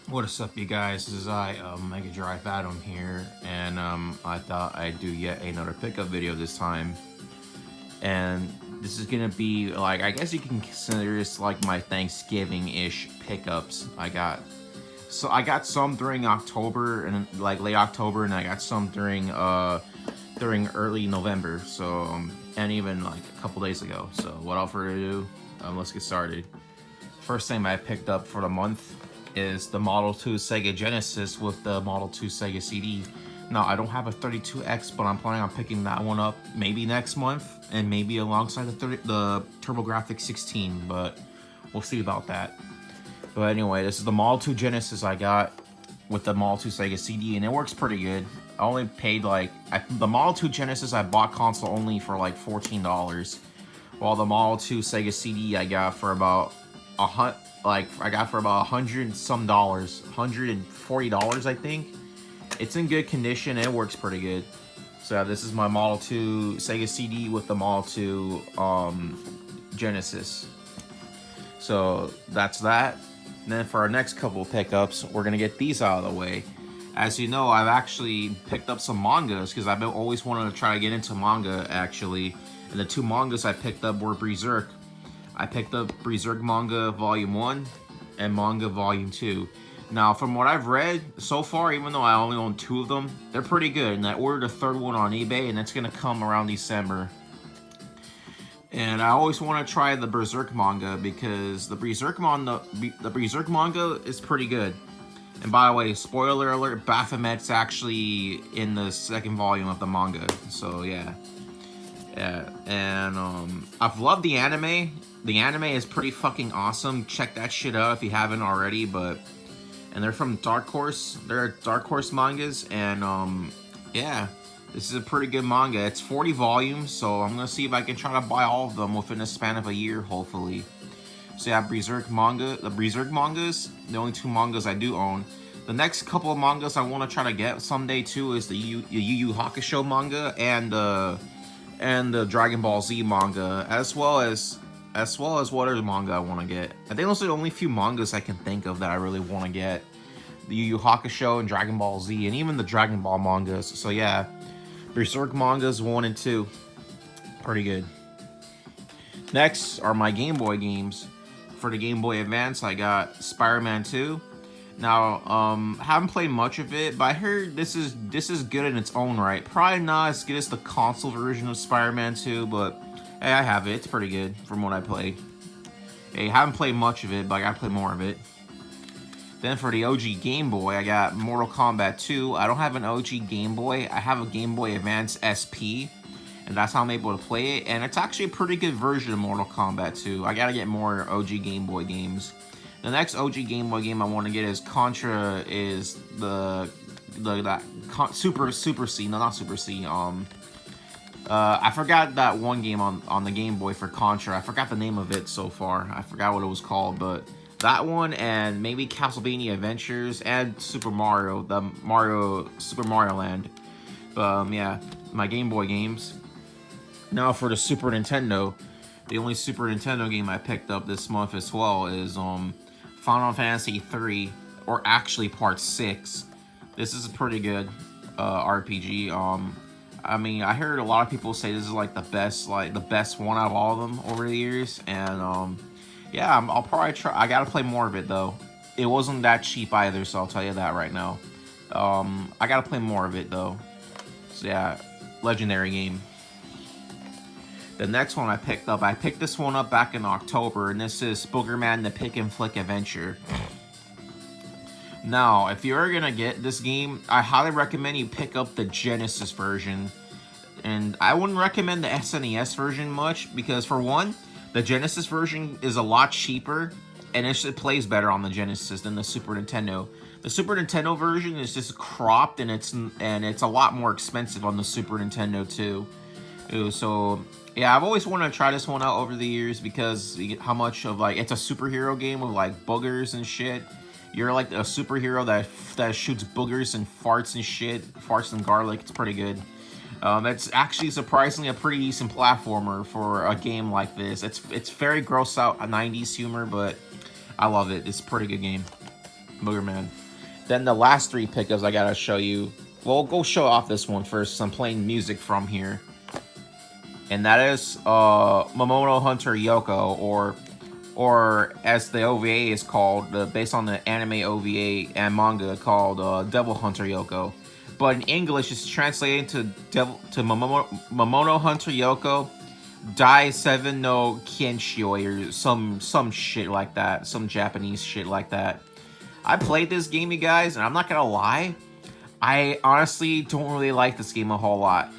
What is up, you guys? This is Mega Drive Adam here, and I thought I'd do yet another pickup video this time. And this is gonna be like, I guess you can consider this like my Thanksgiving-ish pickups. I got some during October and like late October, and I got some during early November. So and even like a couple days ago. So without further ado, let's get started. First thing I picked up for the month is the Model 2 Sega Genesis with the Model 2 Sega CD. Now, I don't have a 32X, but I'm planning on picking that one up maybe next month, and maybe alongside the TurboGrafx 16, but we'll see about that. But anyway, this is the Model 2 Genesis I got with the Model 2 Sega CD, and it works pretty good. I only paid the Model 2 Genesis I bought console only for like $14, while the Model 2 Sega CD I got for about $100 and some dollars, $140 I think. It's in good condition and it works pretty good. So yeah, this is my Model 2 Sega CD with the Model 2 Genesis. So that's that. And then for our next couple of pickups, we're gonna get these out of the way. As you know, I've actually picked up some mangas because I've always wanted to try to get into manga actually. And the two mangas I picked up were Berserk. I picked up Berserk Manga Volume 1 and Manga Volume 2. Now, from what I've read so far, even though I only own 2 of them, they're pretty good. And I ordered a third one on eBay, and it's going to come around December. And I always want to try the Berserk manga because the Berserk manga is pretty good. And by the way, spoiler alert, Baphomet's actually in the second volume of the manga. So, yeah. Yeah, and I've loved the anime. The anime is pretty fucking awesome. Check that shit out if you haven't already. And they're from Dark Horse. They're Dark Horse mangas, and yeah, this is a pretty good manga. It's 40 volumes, so I'm gonna see if I can try to buy all of them within a span of a year, hopefully. So yeah, Berserk manga. The Berserk mangas, the only 2 mangas I do own. The next couple of mangas I want to try to get someday too is the Yu Yu Hakusho manga and the Dragon Ball Z manga, as well as what other manga I want to get. I think those are the only few mangas I can think of that I really want to get. The Yu Yu Hakusho and Dragon Ball Z, and even the Dragon Ball mangas. So yeah, Berserk mangas 1 and 2, pretty good. Next are my Game Boy games. For the Game Boy Advance, I got SpiderMan 2. Now, haven't played much of it, but I heard this is good in its own right. Probably not as good as the console version of Spider-Man 2, but hey, I have it. It's pretty good from what I played. Hey, haven't played much of it, but I gotta play more of it. Then for the OG Game Boy, I got Mortal Kombat 2. I don't have an OG Game Boy. I have a Game Boy Advance SP, and that's how I'm able to play it. And it's actually a pretty good version of Mortal Kombat 2. I gotta get more OG Game Boy games. The next OG Game Boy game I want to get is Contra. Is Super C? No, not Super C. I forgot that one game on the Game Boy for Contra. I forgot the name of it so far. I forgot what it was called, but that one and maybe Castlevania Adventures and Super Mario, Super Mario Land. Yeah, my Game Boy games. Now for the Super Nintendo, the only Super Nintendo game I picked up this month as well is Final Fantasy 3, or actually Part 6. This is a pretty good RPG. I mean, I heard a lot of people say this is like the best one out of all of them over the years, and yeah, I'll probably try. I gotta play more of it though. It wasn't that cheap either, so I'll tell you that right now. I gotta play more of it though. So yeah, legendary game. The next one I picked this one up back in October, and this is Boogerman the Pick and Flick Adventure. Now, if you're gonna get this game, I highly recommend you pick up the Genesis version. And I wouldn't recommend the SNES version much, because for one, the Genesis version is a lot cheaper, and it plays better on the Genesis than the Super Nintendo. The Super Nintendo version is just cropped, and it's a lot more expensive on the Super Nintendo too. So yeah, I've always wanted to try this one out over the years because how much of it's a superhero game with like boogers and shit. You're like a superhero that shoots boogers and farts and shit, farts and garlic. It's pretty good. It's actually surprisingly a pretty decent platformer for a game like this. It's very gross out 90s humor, but I love it. It's a pretty good game. Boogerman. Then the last 3 pickups I gotta show you. Well, go show off this one first, since I'm playing music from here. And that is Momono Hunter Yoko, or as the OVA is called, based on the anime OVA and manga called Devil Hunter Yoko. But in English, it's translated to Momono Hunter Yoko Dai 7 no Kenshioi, or some shit like that, some Japanese shit like that. I played this game, you guys, and I'm not gonna lie, I honestly don't really like this game a whole lot.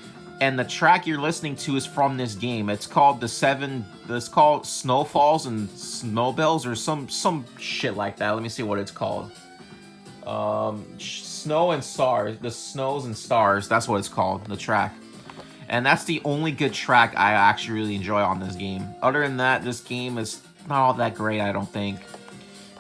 And the track you're listening to is from this game. It's called it's called Snowfalls and Snowbells, or some shit like that. Let me see what it's called. Snow and Stars. The Snows and Stars. That's what it's called, the track. And that's the only good track I actually really enjoy on this game. Other than that, this game is not all that great, I don't think.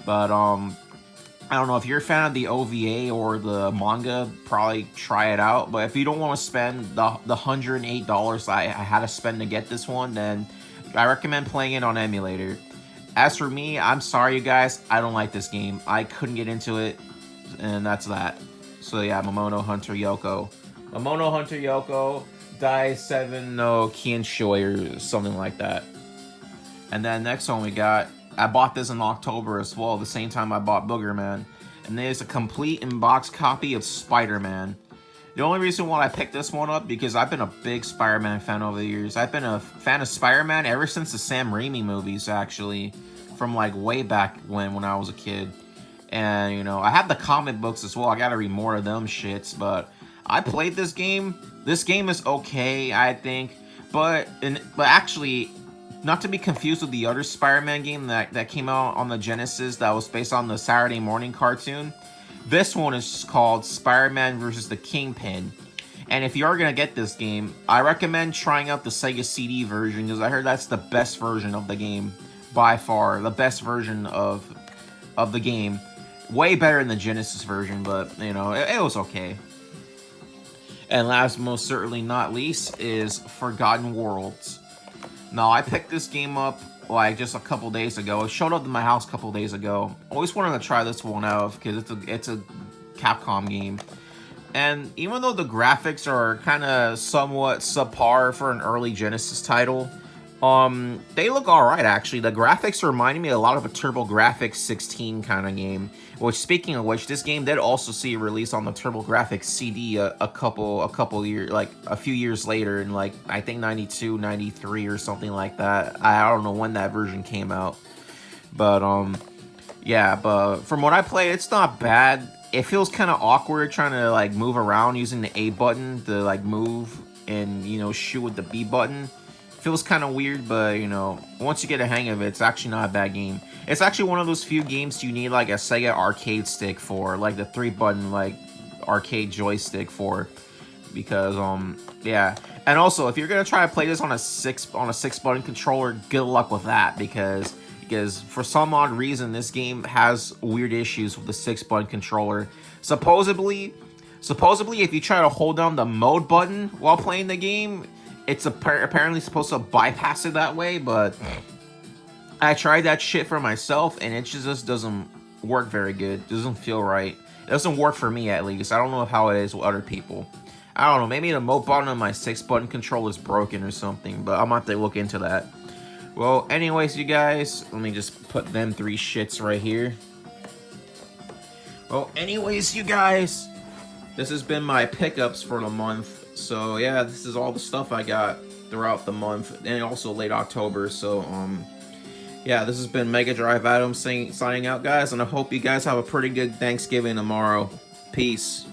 But, I don't know, if you're a fan of the OVA or the manga, probably try it out. But if you don't want to spend the $108 I had to spend to get this one, then I recommend playing it on emulator. As for me, I'm sorry, you guys, I don't like this game. I couldn't get into it, and that's that. So yeah, Momono Hunter Yoko. Momono Hunter Yoko, Dai 7 no Kenshioi, or something like that. And then next one we got, I bought this in October as well, the same time I bought Boogerman. And there's a complete in-box copy of SpiderMan. The only reason why I picked this one up, because I've been a big Spider-Man fan over the years. I've been a fan of Spider-Man ever since the Sam Raimi movies, actually. From like way back when I was a kid. And, you know, I have the comic books as well. I gotta read more of them shits. But I played this game. This game is okay, I think. But actually, not to be confused with the other Spider-Man game that came out on the Genesis that was based on the Saturday morning cartoon. This one is called Spider-Man vs. the Kingpin. And if you are going to get this game, I recommend trying out the Sega CD version, because I heard that's the best version of the game. By far, the best version of the game. Way better than the Genesis version, but, you know, it was okay. And last, most certainly not least, is Forgotten Worlds. Now, I picked this game up like just a couple days ago. It showed up in my house a couple days ago. Always wanted to try this one out because it's a Capcom game. And even though the graphics are kind of somewhat subpar for an early Genesis title, they look alright actually. The graphics remind me a lot of a TurboGrafx 16 kind of game. Which, speaking of which, this game did also see a release on the TurboGrafx CD a couple years, like a few years later, in like I think 92, 93 or something like that. I don't know when that version came out, but yeah. But from what I played, it's not bad. It feels kind of awkward trying to like move around using the A button to like move and, you know, shoot with the B button. Feels kind of weird, but, you know, once you get a hang of it, it's actually not a bad game. It's actually one of those few games you need, like, a Sega arcade stick for. Like, the 3-button, like, arcade joystick for. Because, yeah. And also, if you're going to try to play this on a 6-button controller, good luck with that. Because for some odd reason, this game has weird issues with the 6-button controller. Supposedly, if you try to hold down the mode button while playing the game, it's apparently supposed to bypass it that way, but I tried that shit for myself, and it just doesn't work very good. It doesn't feel right. It doesn't work for me, at least. I don't know how it is with other people. I don't know. Maybe the mode button on my 6-button controller is broken or something, but I'm going to have to look into that. Well, anyways, you guys, let me just put them 3 shits right here. Well, anyways, you guys, this has been my pickups for the month. So yeah, this is all the stuff I got throughout the month, and also late October. So yeah, this has been Mega Drive Adam signing out, guys, and I hope you guys have a pretty good Thanksgiving tomorrow. Peace.